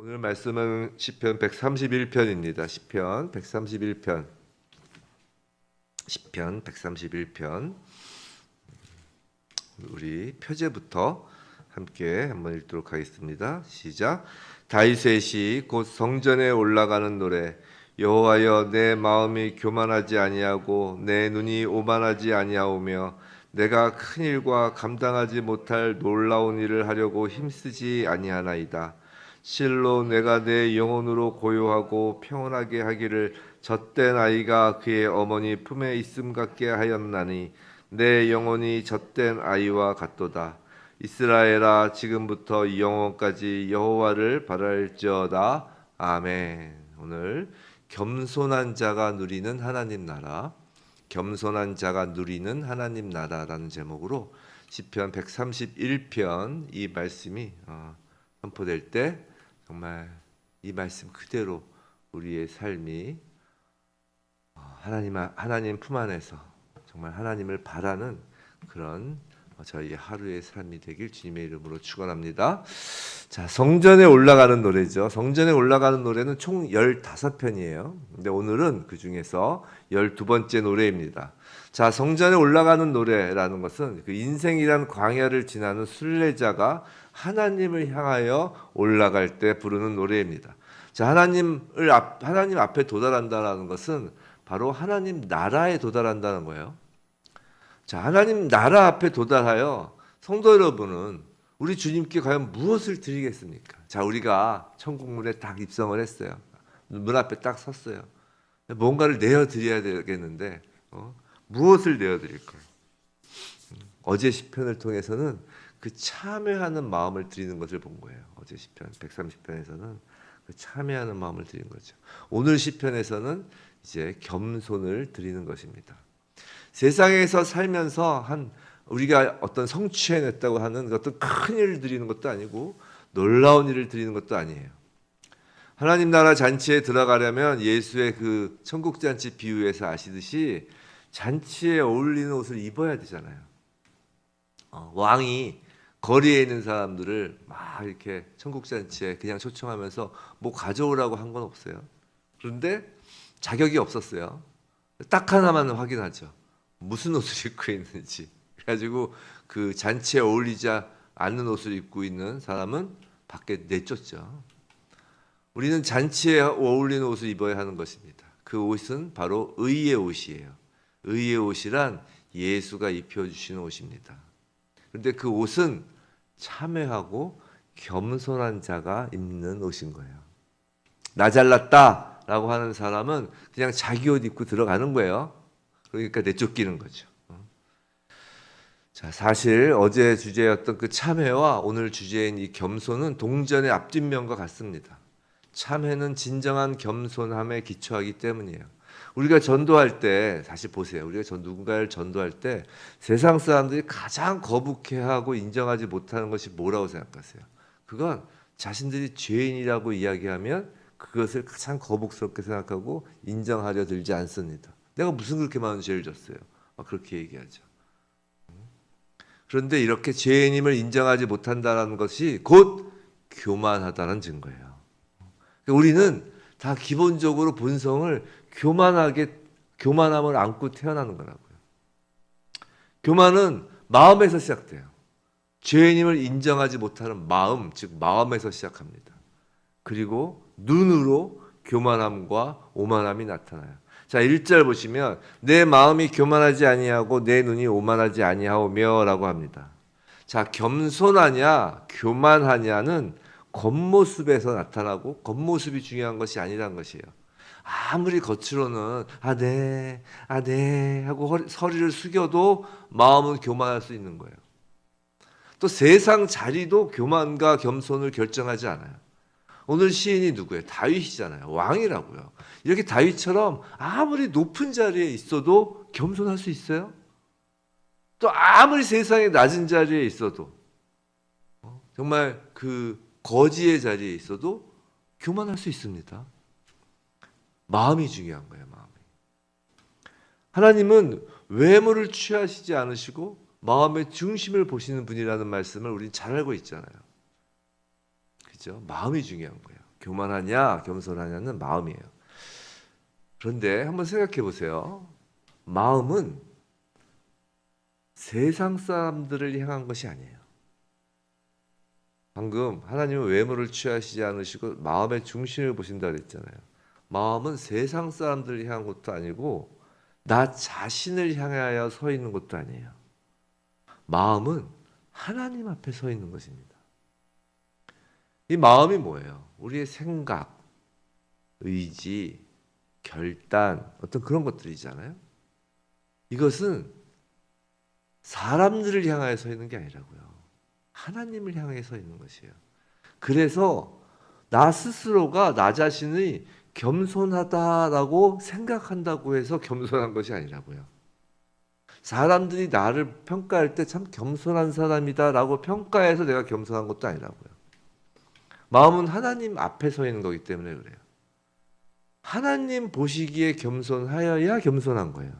오늘 말씀은 시편 131편입니다. 시편 131편. 시편 131편. 우리 표제부터 함께 한번 읽도록 하겠습니다. 시작. 다윗의 시 곧 성전에 올라가는 노래. 여호와여, 내 마음이 교만하지 아니하고 내 눈이 오만하지 아니하오며 내가 큰 일과 감당하지 못할 놀라운 일을 하려고 힘쓰지 아니하나이다. 실로 내가 내 영혼으로 고요하고 평온하게 하기를 젖된 아이가 그의 어머니 품에 있음 같게 하였나니 내 영혼이 젖된 아이와 같도다. 이스라엘아, 지금부터 영원까지 여호와를 바랄지어다. 아멘. 오늘 겸손한 자가 누리는 하나님 나라, 겸손한 자가 누리는 하나님 나라라는 제목으로 시편 131편 이 말씀이 선포될 때 정말 이 말씀 그대로 우리의 삶이 하나님 품 안에서 정말 하나님을 바라는 그런 저희 하루의 삶이 되길 주님의 이름으로 축원합니다. 자, 성전에 올라가는 노래죠. 성전에 올라가는 노래는 총 15편이에요. 근데 오늘은 그 중에서 12번째 노래입니다. 자, 성전에 올라가는 노래라는 것은 그 인생이란 광야를 지나는 순례자가 하나님을 향하여 올라갈 때 부르는 노래입니다. 자, 하나님 앞에 도달한다는 것은 바로 하나님 나라에 도달한다는 거예요. 자, 하나님 나라 앞에 도달하여 성도 여러분은 우리 주님께 과연 무엇을 드리겠습니까? 자, 우리가 천국문에 딱 입성을 했어요. 문 앞에 딱 섰어요. 뭔가를 내어드려야 되겠는데 무엇을 내어드릴까요? 어제 시편을 통해서는 그 참회하는 마음을 드리는 것을 본 거예요. 어제 시편 130편에서는 그 참회하는 마음을 드리는 거죠. 오늘 시편에서는 이제 겸손을 드리는 것입니다. 세상에서 살면서 우리가 어떤 성취해냈다고 하는 어떤 큰 일을 드리는 것도 아니고 놀라운 일을 드리는 것도 아니에요. 하나님 나라 잔치에 들어가려면 예수의 그 천국 잔치 비유에서 아시듯이 잔치에 어울리는 옷을 입어야 되잖아요. 왕이 거리에 있는 사람들을 막 이렇게 천국 잔치에 그냥 초청하면서 뭐 가져오라고 한 건 없어요. 그런데 자격이 없었어요. 딱 하나만 확인하죠. 무슨 옷을 입고 있는지. 그래가지고 그 잔치에 어울리지 않는 옷을 입고 있는 사람은 밖에 내쫓죠. 우리는 잔치에 어울리는 옷을 입어야 하는 것입니다. 그 옷은 바로 의의 옷이에요. 의의 옷이란 예수가 입혀주시는 옷입니다. 그런데 그 옷은 참회하고 겸손한 자가 입는 옷인 거예요. 나 잘났다 라고 하는 사람은 그냥 자기 옷 입고 들어가는 거예요. 그러니까 내쫓기는 거죠. 자, 사실 어제 주제였던 그 참회와 오늘 주제인 이 겸손은 동전의 앞뒷면과 같습니다. 참회는 진정한 겸손함에 기초하기 때문이에요. 우리가 전도할 때 사실 보세요. 우리가 누군가를 전도할 때 세상 사람들이 가장 거북해하고 인정하지 못하는 것이 뭐라고 생각하세요? 그건 자신들이 죄인이라고 이야기하면 그것을 가장 거북스럽게 생각하고 인정하려 들지 않습니다. 내가 무슨 그렇게 많은 죄를 졌어요? 그렇게 얘기하죠. 그런데 이렇게 죄인임을 인정하지 못한다는 것이 곧 교만하다는 증거예요. 우리는 다 기본적으로 본성을 교만함을 안고 태어나는 거라고요. 교만은 마음에서 시작돼요. 죄인임을 인정하지 못하는 마음, 즉 마음에서 시작합니다. 그리고 눈으로 교만함과 오만함이 나타나요. 자, 1절 보시면 내 마음이 교만하지 아니하고 내 눈이 오만하지 아니하오며 라고 합니다. 자, 겸손하냐 교만하냐는 겉모습에서 나타나고 겉모습이 중요한 것이 아니라는 것이에요. 아무리 겉으로는 네 하고 서리를 숙여도 마음은 교만할 수 있는 거예요. 또 세상 자리도 교만과 겸손을 결정하지 않아요. 오늘 시인이 누구예요? 다윗이잖아요. 왕이라고요. 이렇게 다윗처럼 아무리 높은 자리에 있어도 겸손할 수 있어요? 또 아무리 세상에 낮은 자리에 있어도 정말 그 거지의 자리에 있어도 교만할 수 있습니다. 마음이 중요한 거예요. 마음이. 하나님은 외모를 취하시지 않으시고 마음의 중심을 보시는 분이라는 말씀을 우리는 잘 알고 있잖아요. 그죠? 마음이 중요한 거예요. 교만하냐, 겸손하냐는 마음이에요. 그런데 한번 생각해 보세요. 마음은 세상 사람들을 향한 것이 아니에요. 방금 하나님은 외모를 취하시지 않으시고 마음의 중심을 보신다 그랬잖아요. 마음은 세상 사람들을 향한 것도 아니고 나 자신을 향하여 서 있는 것도 아니에요. 마음은 하나님 앞에 서 있는 것입니다. 이 마음이 뭐예요? 우리의 생각, 의지, 결단, 어떤 그런 것들이잖아요. 이것은 사람들을 향하여 서 있는 게 아니라고요. 하나님을 향해 서 있는 것이에요. 그래서 나 스스로가 나 자신이 겸손하다라고 생각한다고 해서 겸손한 것이 아니라고요. 사람들이 나를 평가할 때 참 겸손한 사람이다라고 평가해서 내가 겸손한 것도 아니라고요. 마음은 하나님 앞에 서 있는 거기 때문에 그래요. 하나님 보시기에 겸손하여야 겸손한 거예요.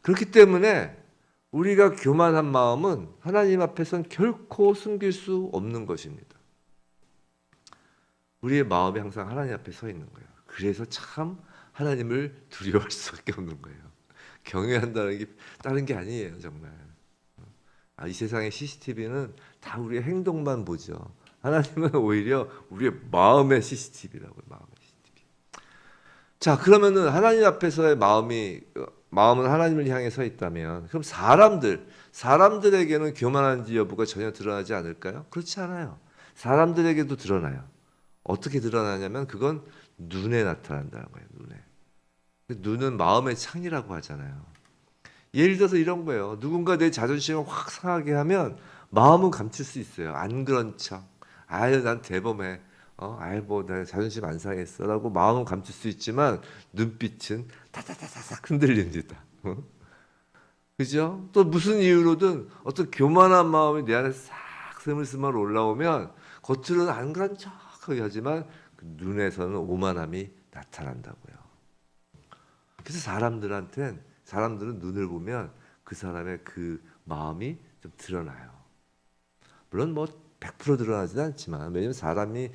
그렇기 때문에 우리가 교만한 마음은 하나님 앞에선 결코 숨길 수 없는 것입니다. 우리의 마음이 항상 하나님 앞에 서 있는 거예요. 그래서 참 하나님을 두려워할 수밖에 없는 거예요. 경외한다는 게 다른 게 아니에요, 정말. 이 세상의 CCTV는 다 우리의 행동만 보죠. 하나님은 오히려 우리의 마음의 CCTV라고요, 마음의 CCTV. 자, 그러면은 하나님 앞에서의 마음은 하나님을 향해 서 있다면, 그럼 사람들에게는 교만한지 여부가 전혀 드러나지 않을까요? 그렇지 않아요. 사람들에게도 드러나요. 어떻게 드러나냐면 그건 눈에 나타난다는 거예요. 눈은 마음의 창이라고 하잖아요. 예를 들어서 이런 거예요. 누군가 내 자존심을 확 상하게 하면 마음은 감출 수 있어요. 안 그런 척. 아유, 난 대범해. 내 자존심 안 상했어라고 마음은 감출 수 있지만 눈빛은 타타타타닥 흔들립니다. 그죠? 또 무슨 이유로든 어떤 교만한 마음이 내 안에 싹 스물스물 올라오면 겉으로는 안 그런 척하게 하지만 그 눈에서는 오만함이 나타난다고요. 그래서 사람들은 눈을 보면 그 사람의 그 마음이 좀 드러나요. 물론 100% 드러나지는 않지만, 왜냐하면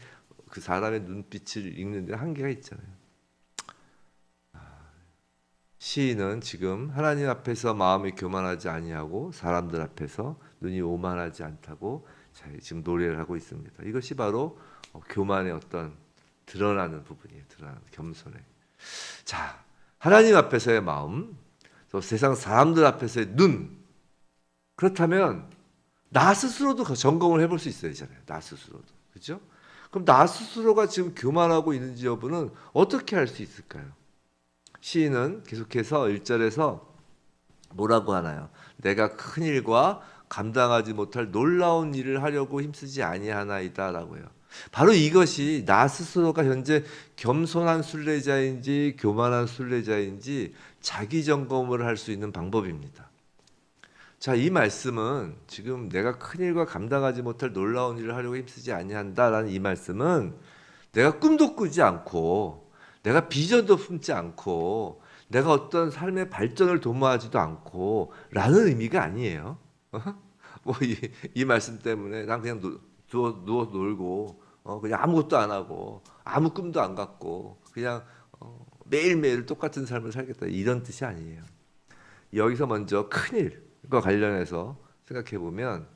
그 사람의 눈빛을 읽는 데 한계가 있잖아요. 시인은 지금 하나님 앞에서 마음이 교만하지 아니하고 사람들 앞에서 눈이 오만하지 않다고 지금 노래를 하고 있습니다. 이것이 바로 교만의 어떤 드러나는 부분이에요. 드러나는 겸손의. 자, 하나님 앞에서의 마음, 또 세상 사람들 앞에서의 눈. 그렇다면 나 스스로도 점검을 해볼 수 있어야잖아요. 나 스스로도. 그렇죠? 그럼 나 스스로가 지금 교만하고 있는지 여부는 어떻게 알 수 있을까요? 시인은 계속해서 1절에서 뭐라고 하나요? 내가 큰 일과 감당하지 못할 놀라운 일을 하려고 힘쓰지 아니하나이다라고요. 바로 이것이 나 스스로가 현재 겸손한 순례자인지 교만한 순례자인지 자기 점검을 할 수 있는 방법입니다. 자, 이 말씀은 지금 내가 큰 일과 감당하지 못할 놀라운 일을 하려고 힘쓰지 아니한다라는 이 말씀은 내가 꿈도 꾸지 않고 내가 비전도 품지 않고 내가 어떤 삶의 발전을 도모하지도 않고 라는 의미가 아니에요. 이 말씀 때문에 난 그냥 누워 놀고 그냥 아무것도 안 하고 아무 꿈도 안 갖고 그냥 매일매일 똑같은 삶을 살겠다, 이런 뜻이 아니에요. 여기서 먼저 큰일과 관련해서 생각해 보면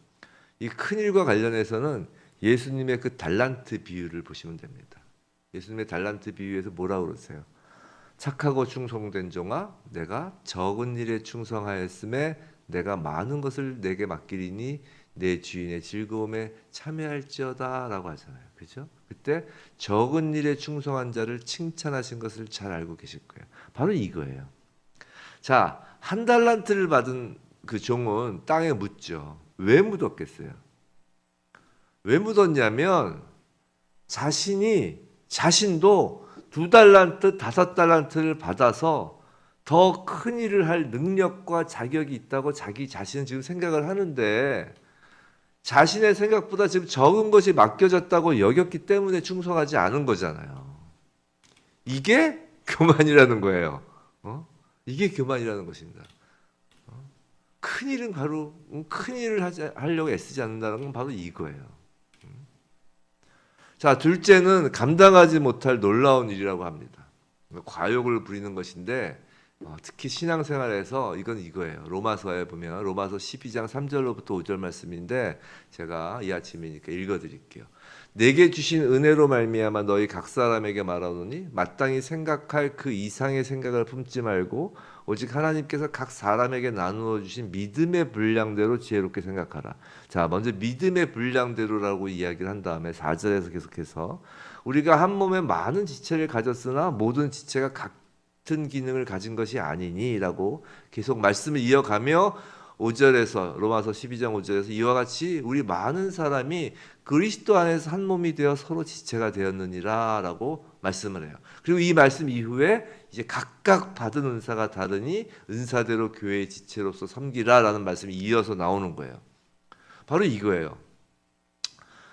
이 큰일과 관련해서는 예수님의 그 달란트 비유를 보시면 됩니다. 예수님의 달란트 비유에서 뭐라고 그러세요? 착하고 충성된 종아, 내가 적은 일에 충성하였음에 내가 많은 것을 내게 맡기리니 내 주인의 즐거움에 참여할지어다 라고 하잖아요. 그죠? 그때 적은 일에 충성한 자를 칭찬하신 것을 잘 알고 계실 거예요. 바로 이거예요. 자, 한 달란트를 받은 그 종은 땅에 묻죠. 왜 묻었겠어요? 왜 묻었냐면 자신도 2달란트, 5달란트를 받아서 더 큰 일을 할 능력과 자격이 있다고 자기 자신은 지금 생각을 하는데 자신의 생각보다 지금 적은 것이 맡겨졌다고 여겼기 때문에 충성하지 않은 거잖아요. 이게 교만이라는 거예요. 이게 교만이라는 것입니다. 큰 일은 바로 큰 일을 하려고 애쓰지 않는다는 건 바로 이거예요. 자, 둘째는 감당하지 못할 놀라운 일이라고 합니다. 과욕을 부리는 것인데 특히 신앙생활에서 이건 이거예요. 로마서에 보면 로마서 12장 3절로부터 5절 말씀인데 제가 이 아침이니까 읽어드릴게요. 내게 주신 은혜로 말미암아 너희 각 사람에게 말하노니 마땅히 생각할 그 이상의 생각을 품지 말고 오직 하나님께서 각 사람에게 나누어 주신 믿음의 분량대로 지혜롭게 생각하라. 자, 먼저 믿음의 분량대로라고 이야기를 한 다음에 4절에서 계속해서 우리가 한 몸에 많은 지체를 가졌으나 모든 지체가 같은 기능을 가진 것이 아니니라고 계속 말씀을 이어가며 5절에서 로마서 12장 5절에서 이와 같이 우리 많은 사람이 그리스도 안에서 한 몸이 되어 서로 지체가 되었느니라라고 말씀을 해요. 그리고 이 말씀 이후에 이제 각각 받은 은사가 다르니 은사대로 교회의 지체로서 섬기라라는 말씀이 이어서 나오는 거예요. 바로 이거예요.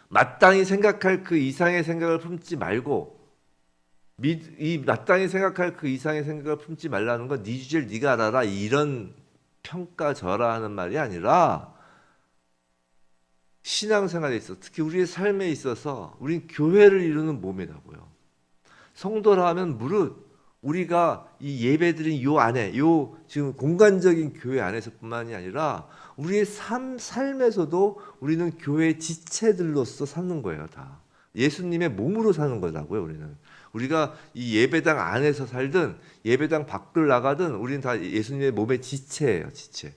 마땅히 생각할 그 이상의 생각을 품지 말고 이 마땅히 생각할 그 이상의 생각을 품지 말라는 건 네 주제를 네가 알아라 이런 평가절하하는 말이 아니라 신앙생활에 있어서 특히 우리의 삶에 있어서 우리는 교회를 이루는 몸이라고요. 성도라 하면 무릇 우리가 이 예배드린 요 안에 요 지금 공간적인 교회 안에서뿐만이 아니라 우리의 삶에서도 우리는 교회 지체들로서 사는 거예요. 다 예수님의 몸으로 사는 거라고요. 우리가 이 예배당 안에서 살든 예배당 밖을 나가든 우리는 다 예수님의 몸의 지체예요. 지체.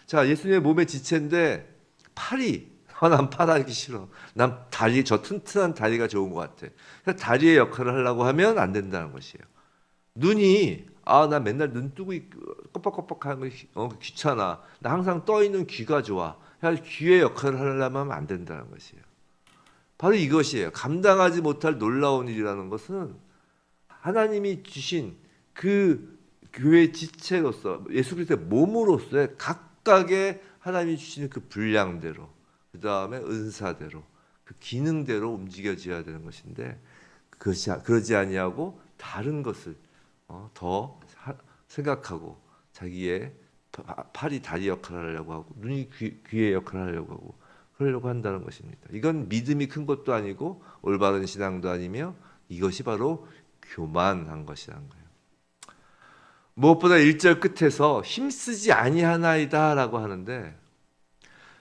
자, 예수님의 몸의 지체인데 팔이 난 팔하기 싫어. 난 다리 저 튼튼한 다리가 좋은 것 같아. 다리의 역할을 하려고 하면 안 된다는 것이에요. 눈이 나 맨날 눈 뜨고 껌뻑껌뻑하는 거 귀찮아. 나 항상 떠 있는 귀가 좋아. 귀의 역할을 하려면 하면 안 된다는 것이에요. 바로 이것이에요. 감당하지 못할 놀라운 일이라는 것은 하나님이 주신 그 교회 지체로서 예수 그리스도의 몸으로서의 각각의 하나님이 주시는 그 분량대로 그 다음에 은사대로 그 기능대로 움직여져야 되는 것인데 그러지 아니하고 다른 것을 더 생각하고 자기의 팔이 다리 역할을 하려고 하고 눈이 귀의 역할을 하려고 하고 그러려고 한다는 것입니다. 이건 믿음이 큰 것도 아니고 올바른 신앙도 아니며 이것이 바로 교만한 것이라는 거예요. 무엇보다 1절 끝에서 힘쓰지 아니하나이다라고 하는데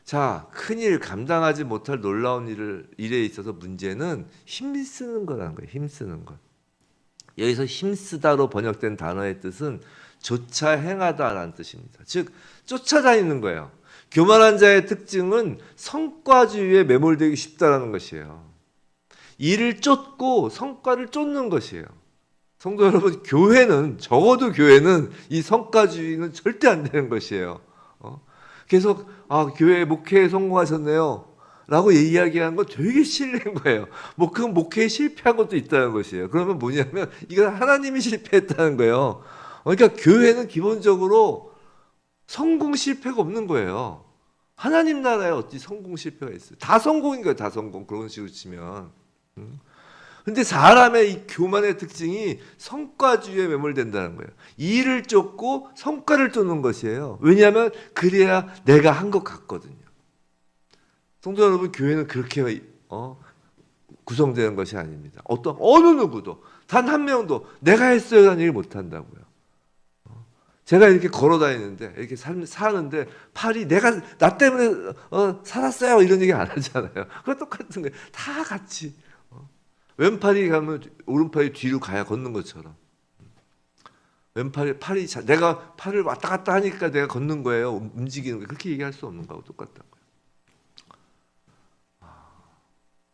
자, 큰일 감당하지 못할 놀라운 일에 있어서 문제는 힘쓰는 거라는 거예요. 힘쓰는 것. 여기서 힘쓰다로 번역된 단어의 뜻은 조차 행하다라는 뜻입니다. 즉 쫓아다니는 거예요. 교만한 자의 특징은 성과주의에 매몰되기 쉽다라는 것이에요. 일을 쫓고 성과를 쫓는 것이에요. 성도 여러분, 적어도 교회는 이 성과주의는 절대 안 되는 것이에요. 계속 교회 목회에 성공하셨네요 라고 이야기하는 건 되게 실례인 거예요. 그 목회에 실패한 것도 있다는 것이에요. 그러면 뭐냐면 이건 하나님이 실패했다는 거예요. 그러니까 교회는 기본적으로 성공 실패가 없는 거예요. 하나님 나라에 어찌 성공 실패가 있어요. 다 성공인 거예요. 다 성공. 그런 식으로 치면. 근데 사람의 이 교만의 특징이 성과주의에 매몰된다는 거예요. 일을 쫓고 성과를 쫓는 것이에요. 왜냐하면 그래야 내가 한 것 같거든요. 성도 여러분, 교회는 그렇게 구성되는 것이 아닙니다. 어느 누구도 단 한 명도 내가 했어요라는 얘기를 못 한다고요. 제가 이렇게 걸어 다니는데 이렇게 사는데 팔이 나 때문에 살았어요 이런 얘기 안 하잖아요. 그거 똑같은 거예요. 다 같이 왼팔이 가면 오른팔이 뒤로 가야 걷는 것처럼 내가 팔을 왔다 갔다 하니까 내가 걷는 거예요. 움직이는 거예요. 그렇게 얘기할 수 없는 거하고 똑같다고요.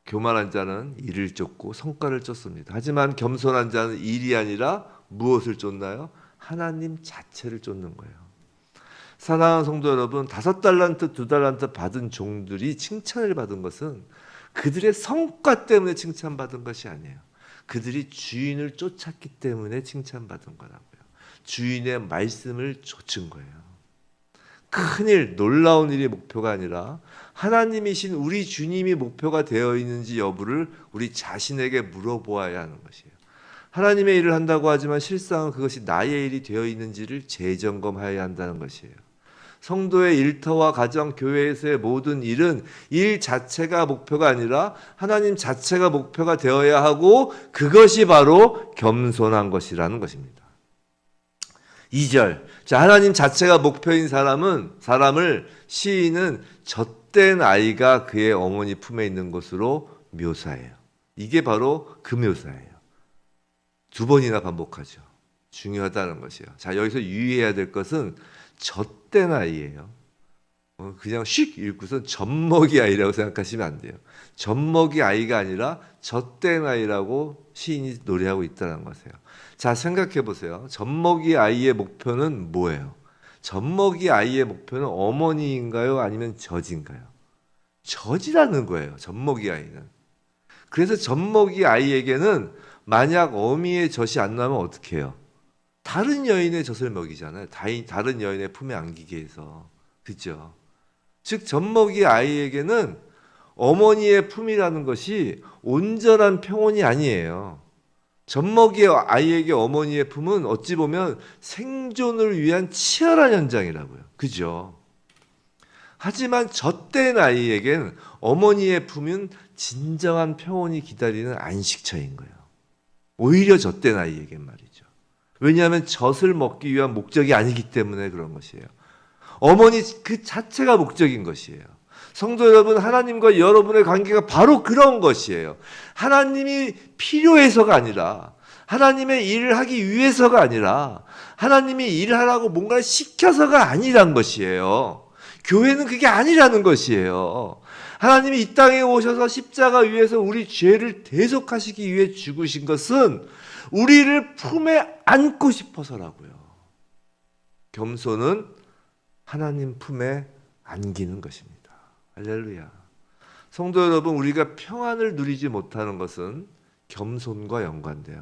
교만한 자는 일을 쫓고 성과를 쫓습니다. 하지만 겸손한 자는 일이 아니라 무엇을 쫓나요? 하나님 자체를 쫓는 거예요. 사랑하는 성도 여러분, 5달란트, 2달란트 받은 종들이 칭찬을 받은 것은 그들의 성과 때문에 칭찬받은 것이 아니에요. 그들이 주인을 쫓았기 때문에 칭찬받은 거라고요. 주인의 말씀을 쫓은 거예요. 큰일, 놀라운 일이 목표가 아니라 하나님이신 우리 주님이 목표가 되어 있는지 여부를 우리 자신에게 물어보아야 하는 것이에요. 하나님의 일을 한다고 하지만 실상은 그것이 나의 일이 되어 있는지를 재점검해야 한다는 것이에요. 성도의 일터와 가정, 교회에서의 모든 일은 일 자체가 목표가 아니라 하나님 자체가 목표가 되어야 하고 그것이 바로 겸손한 것이라는 것입니다. 2절. 자, 하나님 자체가 목표인 사람을 시인은 젖된 아이가 그의 어머니 품에 있는 것으로 묘사해요. 이게 바로 그 묘사예요. 2번이나 반복하죠. 중요하다는 것이에요. 자, 여기서 유의해야 될 것은 젖된 아이예요. 그냥 슉 읽고선 젖먹이 아이라고 생각하시면 안 돼요. 젖먹이 아이가 아니라 젖된 아이라고 시인이 노래하고 있다는 것이에요. 자, 생각해 보세요. 젖먹이 아이의 목표는 뭐예요? 젖먹이 아이의 목표는 어머니인가요? 아니면 젖인가요? 젖이라는 거예요. 젖먹이 아이는. 그래서 젖먹이 아이에게는 만약 어미의 젖이 안 나면 어떻게 해요? 다른 여인의 젖을 먹이잖아요. 다른 여인의 품에 안기게 해서. 그렇죠? 즉 젖먹이 아이에게는 어머니의 품이라는 것이 온전한 평온이 아니에요. 젖먹이 아이에게 어머니의 품은 어찌 보면 생존을 위한 치열한 현장이라고요. 그죠? 하지만 젖된 아이에겐 어머니의 품은 진정한 평온이 기다리는 안식처인 거예요. 오히려 젖된 아이에겐 말이죠. 왜냐하면 젖을 먹기 위한 목적이 아니기 때문에 그런 것이에요. 어머니 그 자체가 목적인 것이에요. 성도 여러분, 하나님과 여러분의 관계가 바로 그런 것이에요. 하나님이 필요해서가 아니라, 하나님의 일을 하기 위해서가 아니라, 하나님이 일하라고 뭔가를 시켜서가 아니란 것이에요. 교회는 그게 아니라는 것이에요. 하나님이 이 땅에 오셔서 십자가 위에서 우리 죄를 대속하시기 위해 죽으신 것은 우리를 품에 안고 싶어서라고요. 겸손은 하나님 품에 안기는 것입니다. 할렐루야. 성도 여러분, 우리가 평안을 누리지 못하는 것은 겸손과 연관돼요.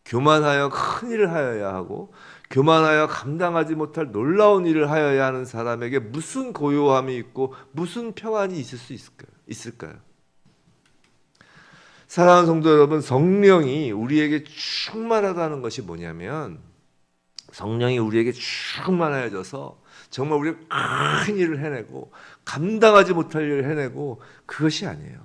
교만하여 큰 일을 하여야 하고 교만하여 감당하지 못할 놀라운 일을 하여야 하는 사람에게 무슨 고요함이 있고 무슨 평안이 있을 수 있을까요? 사랑하는 성도 여러분, 성령이 우리에게 충만하다는 것이 뭐냐면 성령이 우리에게 충만하여져서 정말 우리가 큰 일을 해내고 감당하지 못할 일을 해내고 그것이 아니에요.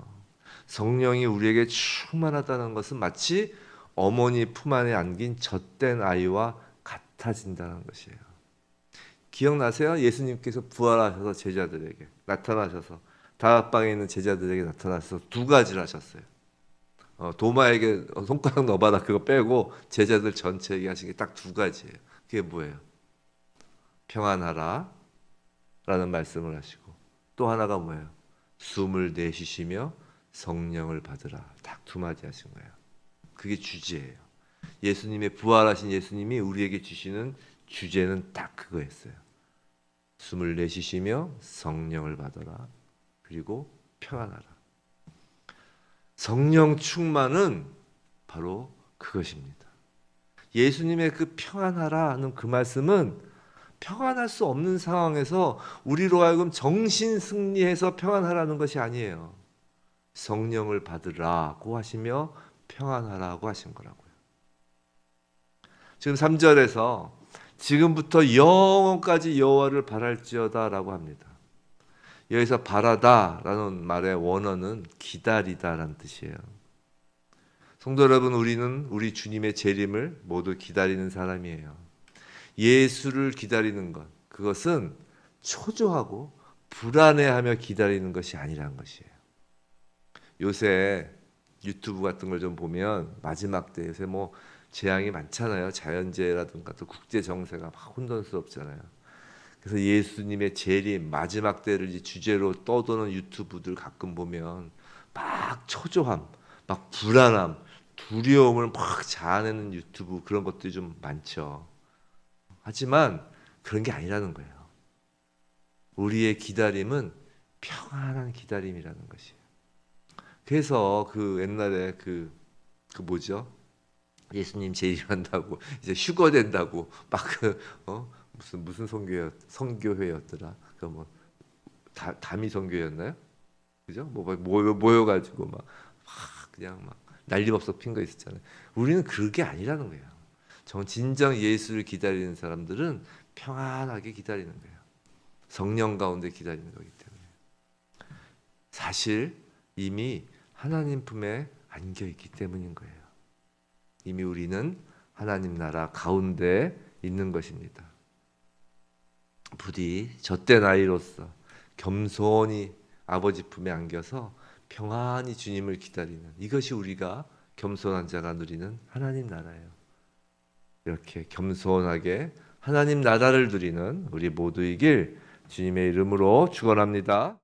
성령이 우리에게 충만하다는 것은 마치 어머니 품 안에 안긴 젖된 아이와 같아진다는 것이에요. 기억나세요? 예수님께서 부활하셔서 제자들에게 나타나셔서 다락방에 있는 제자들에게 나타나셔서 두 가지를 하셨어요. 도마에게 손가락 넣어봐라 그거 빼고 제자들 전체에게 하신 게 딱 두 가지예요. 그게 뭐예요? 평안하라 라는 말씀을 하시고 또 하나가 뭐예요? 숨을 내쉬시며 성령을 받으라. 딱 두 마디 하신 거예요. 그게 주제예요. 예수님의 부활하신 예수님이 우리에게 주시는 주제는 딱 그거였어요. 숨을 내쉬시며 성령을 받아라. 그리고 평안하라. 성령 충만은 바로 그것입니다. 예수님의 그 평안하라 하는 그 말씀은 평안할 수 없는 상황에서 우리로 하여금 정신 승리해서 평안하라는 것이 아니에요. 성령을 받으라고 하시며 평안하라고 하신 거라고요. 지금 3절에서 지금부터 영원까지 여호와를 바랄지어다라고 합니다. 여기서 바라다라는 말의 원어는 기다리다라는 뜻이에요. 성도 여러분, 우리는 우리 주님의 재림을 모두 기다리는 사람이에요. 예수를 기다리는 것, 그것은 초조하고 불안해하며 기다리는 것이 아니라는 것이에요. 요새 유튜브 같은 걸 좀 보면 마지막 때 요새 뭐 재앙이 많잖아요. 자연재해라든가 또 국제 정세가 막 혼돈스럽잖아요. 그래서 예수님의 재림 마지막 때를 주제로 떠도는 유튜브들 가끔 보면 막 초조함, 막 불안함, 두려움을 막 자아내는 유튜브 그런 것들이 좀 많죠. 하지만 그런 게 아니라는 거예요. 우리의 기다림은 평안한 기다림이라는 것이에요. 그래서 그 옛날에 그 뭐죠? 예수님 재림한다고 이제 휴거 된다고 막 무슨 성교회였더라. 그 뭐 다미 성교였나요? 그죠? 뭐 모여가지고 막 그냥 막 난리법석 핀 거 있었잖아요. 우리는 그게 아니라는 거예요. 진정 예수를 기다리는 사람들은 평안하게 기다리는 거예요. 성령 가운데 기다리는 거기 때문에 사실 이미 하나님 품에 안겨 있기 때문인 거예요. 이미 우리는 하나님 나라 가운데 있는 것입니다. 부디 젖된 아이로서 겸손히 아버지 품에 안겨서 평안히 주님을 기다리는 이것이 우리가 겸손한 자가 누리는 하나님 나라예요. 이렇게 겸손하게 하나님 나라를 누리는 우리 모두이길 주님의 이름으로 축원합니다.